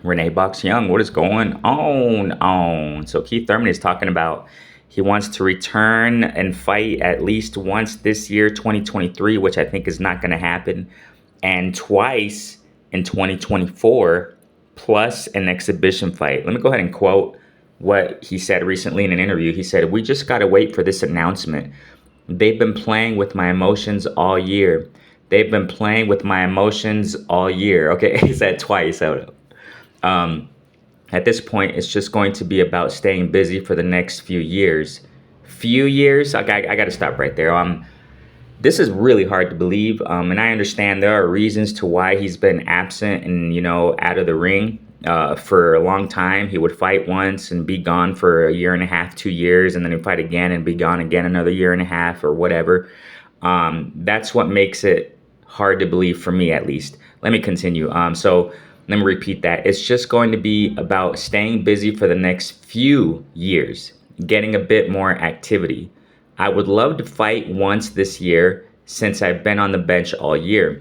RENEBOXYOUNG, what is going on? So Keith Thurman is talking about he wants to return and fight at least once this year, 2023, which I think is not going to happen, and twice in 2024, plus an exhibition fight. Let me go ahead and quote what he said recently in an interview. He said, "We just got to wait for this announcement. They've been playing with my emotions all year. They've been playing with my emotions all year." Okay, he said twice. Um, at this point, it's just going to be about staying busy for the next few years. Few years? I got to stop right there. This is really hard to believe, and I understand there are reasons to why he's been absent and out of the ring for a long time. He would fight once and be gone for a year and a half, 2 years, and then he'd fight again and be gone again another year and a half or whatever. That's what makes it hard to believe for me, at least. Let me continue. So let me repeat that. It's just going to be about staying busy for the next few years, getting a bit more activity. I would love to fight once this year since I've been on the bench all year.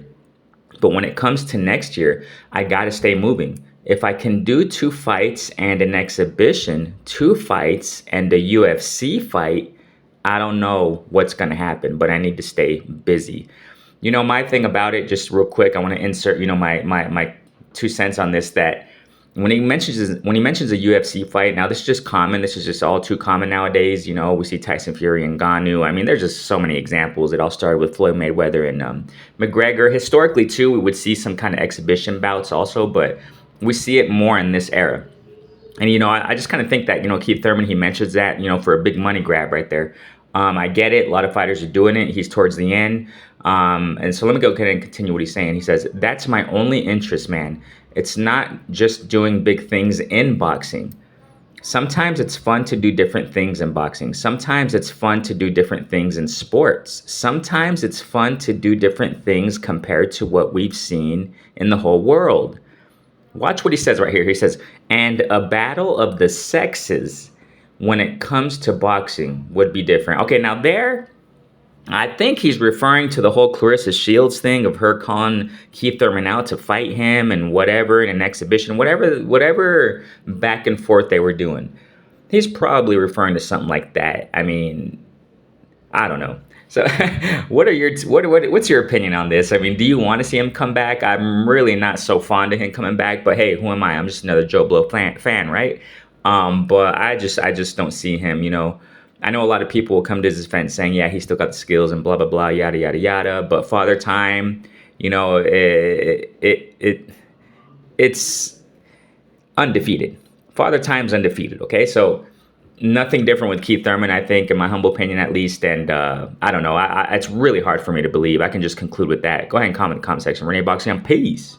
But when it comes to next year, I got to stay moving. If I can do 2 fights and an exhibition, 2 fights and a UFC fight, I don't know what's going to happen, but I need to stay busy. My thing about it, just real quick, I want to insert, my 2 cents on this, that when he mentions a UFC fight, now this is just common. This is just all too common nowadays. We see Tyson Fury and Ngannou. I mean, there's just so many examples. It all started with Floyd Mayweather and McGregor. Historically, too, we would see some kind of exhibition bouts also, but we see it more in this era. And, I just kind of think that, Keith Thurman, he mentions that, for a big money grab right there. I get it. A lot of fighters are doing it. He's towards the end. And so let me go ahead and continue what he's saying. He says, "That's my only interest, man. It's not just doing big things in boxing. Sometimes it's fun to do different things in boxing. Sometimes it's fun to do different things in sports. Sometimes it's fun to do different things compared to what we've seen in the whole world." Watch what he says right here. He says, "And a battle of the sexes when it comes to boxing would be different." Okay, now there, I think he's referring to the whole Clarissa Shields thing of her calling Keith Thurman out to fight him and whatever in an exhibition, whatever back and forth they were doing. He's probably referring to something like that. I mean, I don't know. So, what's your opinion on this? I mean, do you want to see him come back? I'm really not so fond of him coming back, but hey, who am I? I'm just another Joe Blow fan, right? But I just don't see him. I know a lot of people will come to his defense saying, yeah, he's still got the skills and blah blah blah, yada yada yada. But Father Time, it's undefeated. Father Time's undefeated. Okay, so nothing different with Keith Thurman, I think, in my humble opinion, at least. And I don't know. It's really hard for me to believe. I can just conclude with that. Go ahead and comment in the comment section. RENEBOXYOUNG, peace.